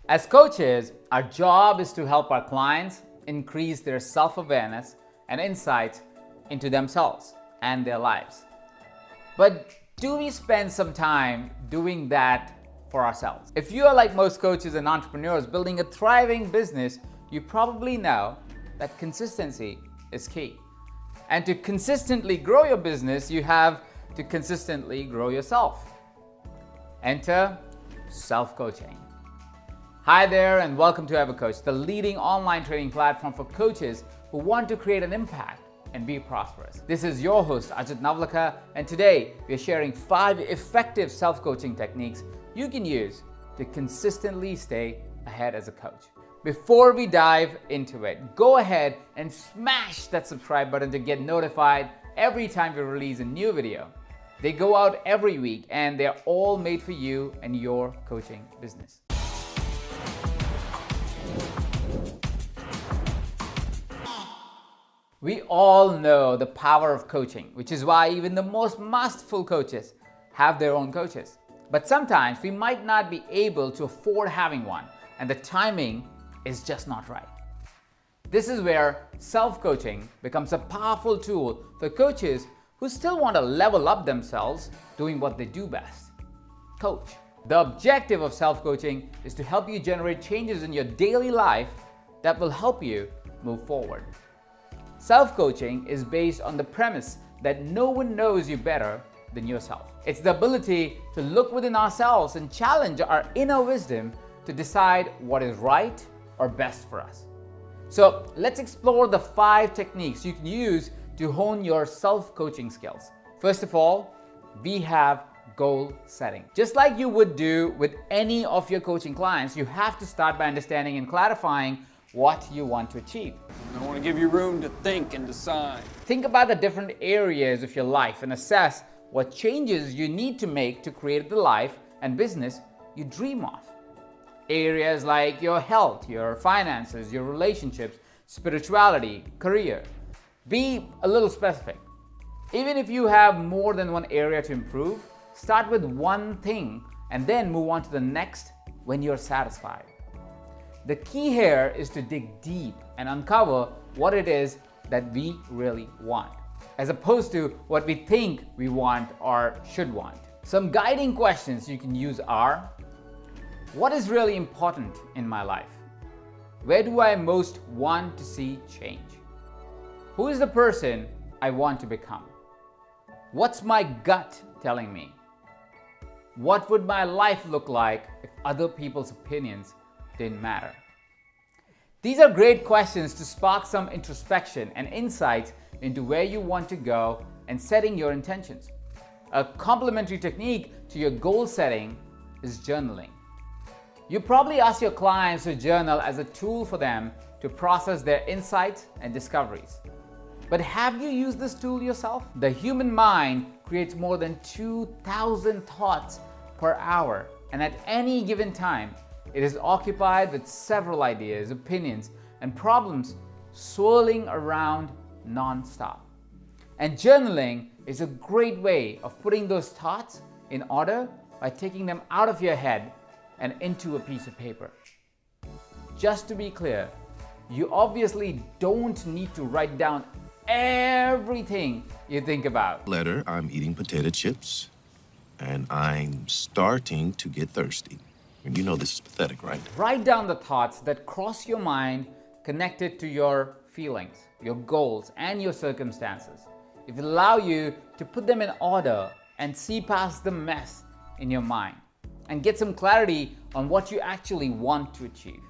As coaches, our job is to help our clients increase their self-awareness and insight into themselves and their lives. But do we spend some time doing that for ourselves? If you are like most coaches and entrepreneurs building a thriving business, you probably know that consistency is key. And to consistently grow your business, you have to consistently grow yourself. Enter self-coaching. Hi there and welcome to EverCoach, the leading online training platform for coaches who want to create an impact and be prosperous. This is your host Ajit Navlaka, and today we're sharing 5 effective self-coaching techniques you can use to consistently stay ahead as a coach. Before we dive into it, go ahead and smash that subscribe button to get notified every time we release a new video. They go out every week and they're all made for you and your coaching business. We all know the power of coaching, which is why even the most masterful coaches have their own coaches. But sometimes we might not be able to afford having one, and the timing is just not right. This is where self-coaching becomes a powerful tool for coaches who still want to level up themselves doing what they do best: coach. The objective of self-coaching is to help you generate changes in your daily life that will help you move forward. Self-coaching is based on the premise that no one knows you better than yourself. It's the ability to look within ourselves and challenge our inner wisdom to decide what is right or best for us. So let's explore the 5 techniques you can use to hone your self-coaching skills. First of all, we have goal setting. Just like you would do with any of your coaching clients, you have to start by understanding and clarifying what you want to achieve. I want to give you room to think and decide. Think about the different areas of your life and assess what changes you need to make to create the life and business you dream of. Areas like your health, your finances, your relationships, spirituality, career. Be a little specific. Even if you have more than one area to improve, start with one thing and then move on to the next when you're satisfied. The key here is to dig deep and uncover what it is that we really want, as opposed to what we think we want or should want. Some guiding questions you can use are: what is really important in my life? Where do I most want to see change? Who is the person I want to become? What's my gut telling me? What would my life look like if other people's opinions didn't matter? These are great questions to spark some introspection and insights into where you want to go and setting your intentions. A complementary technique to your goal setting is journaling. You probably ask your clients to journal as a tool for them to process their insights and discoveries. But have you used this tool yourself? The human mind creates more than 2,000 thoughts per hour, and at any given time, it is occupied with several ideas, opinions, and problems swirling around non-stop. And journaling is a great way of putting those thoughts in order by taking them out of your head and into a piece of paper. Just to be clear, you obviously don't need to write down everything you think about. Letter, I'm eating potato chips, and I'm starting to get thirsty. And you know this is pathetic, right? Write down the thoughts that cross your mind connected to your feelings, your goals, and your circumstances. It will allow you to put them in order and see past the mess in your mind and get some clarity on what you actually want to achieve.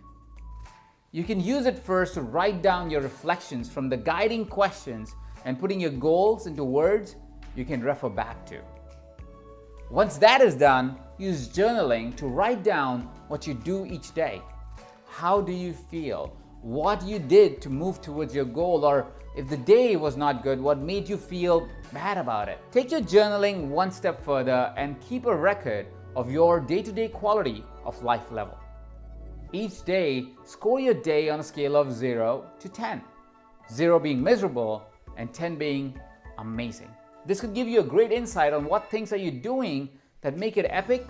You can use it first to write down your reflections from the guiding questions and putting your goals into words you can refer back to. Once that is done, use journaling to write down what you do each day. How do you feel? What you did to move towards your goal, or if the day was not good, what made you feel bad about it? Take your journaling one step further and keep a record of your day-to-day quality of life level. Each day, score your day on a scale of 0 to 10. 0 being miserable and 10 being amazing. This could give you a great insight on what things are you doing that make it epic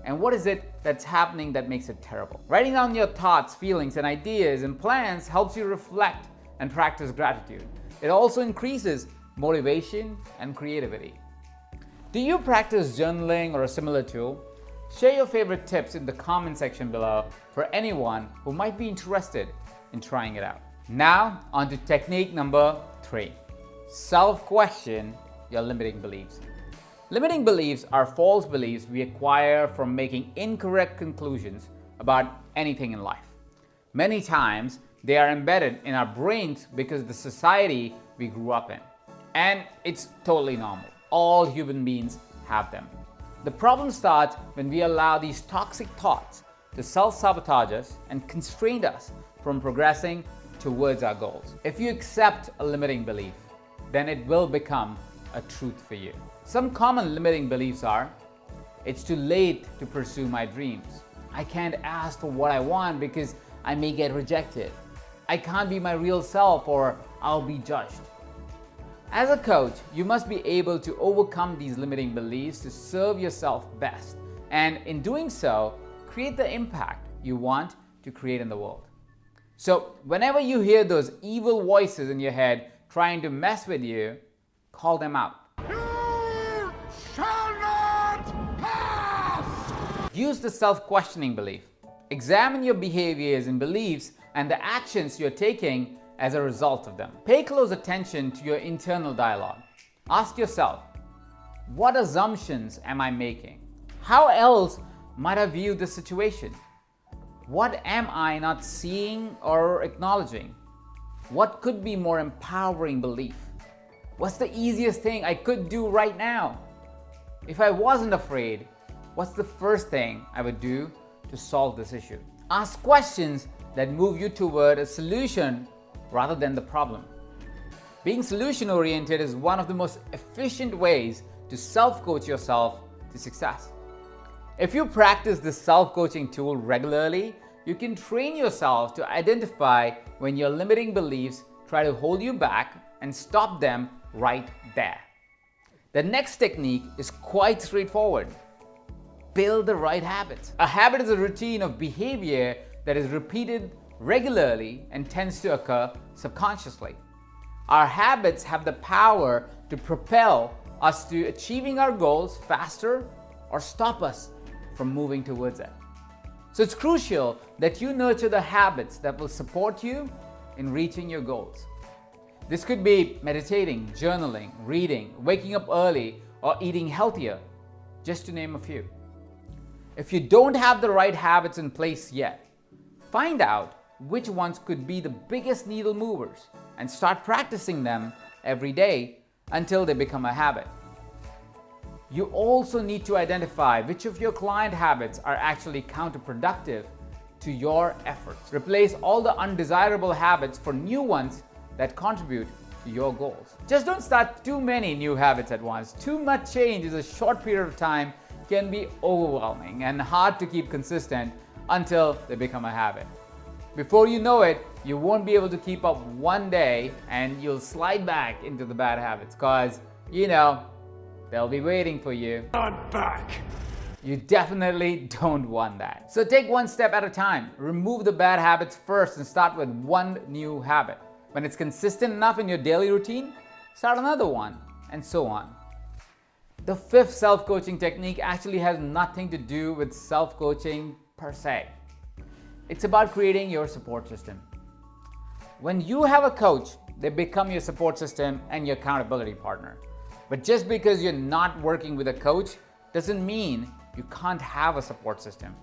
and what is it that's happening that makes it terrible. Writing down your thoughts, feelings, and ideas and plans helps you reflect and practice gratitude. It also increases motivation and creativity. Do you practice journaling or a similar tool? Share your favorite tips in the comment section below for anyone who might be interested in trying it out. Now, on to technique number 3. Self-question your limiting beliefs. Limiting beliefs are false beliefs we acquire from making incorrect conclusions about anything in life. Many times, they are embedded in our brains because of the society we grew up in. And it's totally normal. All human beings have them. The problem starts when we allow these toxic thoughts to self-sabotage us and constrain us from progressing towards our goals. If you accept a limiting belief, then it will become a truth for you. Some common limiting beliefs are, it's too late to pursue my dreams. I can't ask for what I want because I may get rejected. I can't be my real self or I'll be judged. As a coach, you must be able to overcome these limiting beliefs to serve yourself best, and in doing so, create the impact you want to create in the world. So, whenever you hear those evil voices in your head trying to mess with you, call them out. You shall not pass! Use the self-questioning belief. Examine your behaviors and beliefs and the actions you're taking as a result of them. Pay close attention to your internal dialogue. Ask yourself, what assumptions am I making? How else might I view the situation? What am I not seeing or acknowledging? What could be more empowering belief? What's the easiest thing I could do right now? If I wasn't afraid, what's the first thing I would do to solve this issue? Ask questions that move you toward a solution rather than the problem. Being solution-oriented is one of the most efficient ways to self-coach yourself to success. If you practice this self-coaching tool regularly, you can train yourself to identify when your limiting beliefs try to hold you back and stop them right there. The next technique is quite straightforward. Build the right habits. A habit is a routine of behavior that is repeated regularly and tends to occur subconsciously. Our habits have the power to propel us to achieving our goals faster or stop us from moving towards it. So it's crucial that you nurture the habits that will support you in reaching your goals. This could be meditating, journaling, reading, waking up early, or eating healthier, just to name a few. If you don't have the right habits in place yet, find out which ones could be the biggest needle movers and start practicing them every day until they become a habit. You also need to identify which of your client habits are actually counterproductive to your efforts. Replace all the undesirable habits for new ones that contribute to your goals. Just don't start too many new habits at once. Too much change in a short period of time can be overwhelming and hard to keep consistent until they become a habit. Before you know it, you won't be able to keep up one day and you'll slide back into the bad habits because, they'll be waiting for you. I'm back! You definitely don't want that. So take one step at a time. Remove the bad habits first and start with one new habit. When it's consistent enough in your daily routine, start another one, and so on. The fifth self-coaching technique actually has nothing to do with self-coaching per se. It's about creating your support system. When you have a coach, they become your support system and your accountability partner. But just because you're not working with a coach doesn't mean you can't have a support system.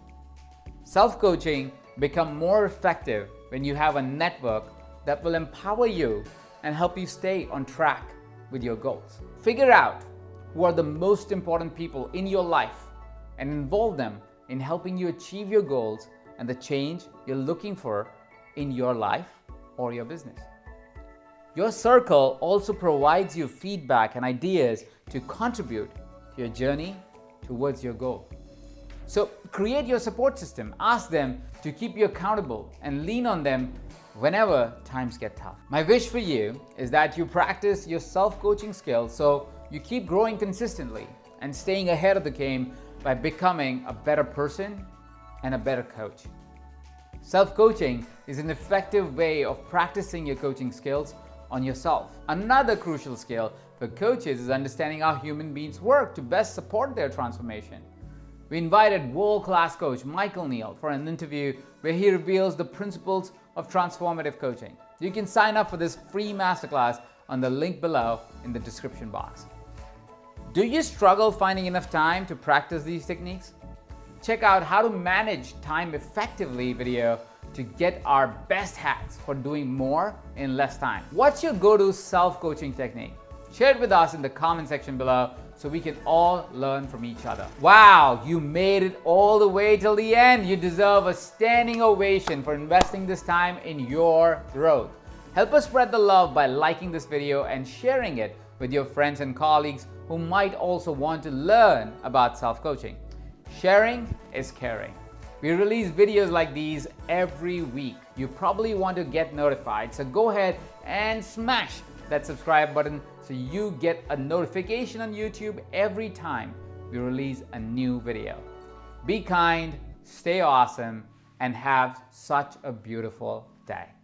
Self-coaching becomes more effective when you have a network that will empower you and help you stay on track with your goals. Figure out who are the most important people in your life and involve them in helping you achieve your goals and the change you're looking for in your life or your business. Your circle also provides you feedback and ideas to contribute to your journey towards your goal. So create your support system. Ask them to keep you accountable and lean on them whenever times get tough. My wish for you is that you practice your self-coaching skills so you keep growing consistently and staying ahead of the game by becoming a better person and a better coach. Self-coaching is an effective way of practicing your coaching skills on yourself. Another crucial skill for coaches is understanding how human beings work to best support their transformation. We invited world-class coach Michael Neal for an interview where he reveals the principles of transformative coaching. You can sign up for this free masterclass on the link below in the description box. Do you struggle finding enough time to practice these techniques? Check out How to Manage Time Effectively video to get our best hacks for doing more in less time. What's your go-to self-coaching technique? Share it with us in the comment section below so we can all learn from each other. Wow, you made it all the way till the end. You deserve a standing ovation for investing this time in your growth. Help us spread the love by liking this video and sharing it with your friends and colleagues who might also want to learn about self-coaching. Sharing is caring. We release videos like these every week. You probably want to get notified, so go ahead and smash that subscribe button so you get a notification on YouTube every time we release a new video. Be kind, stay awesome, and have such a beautiful day.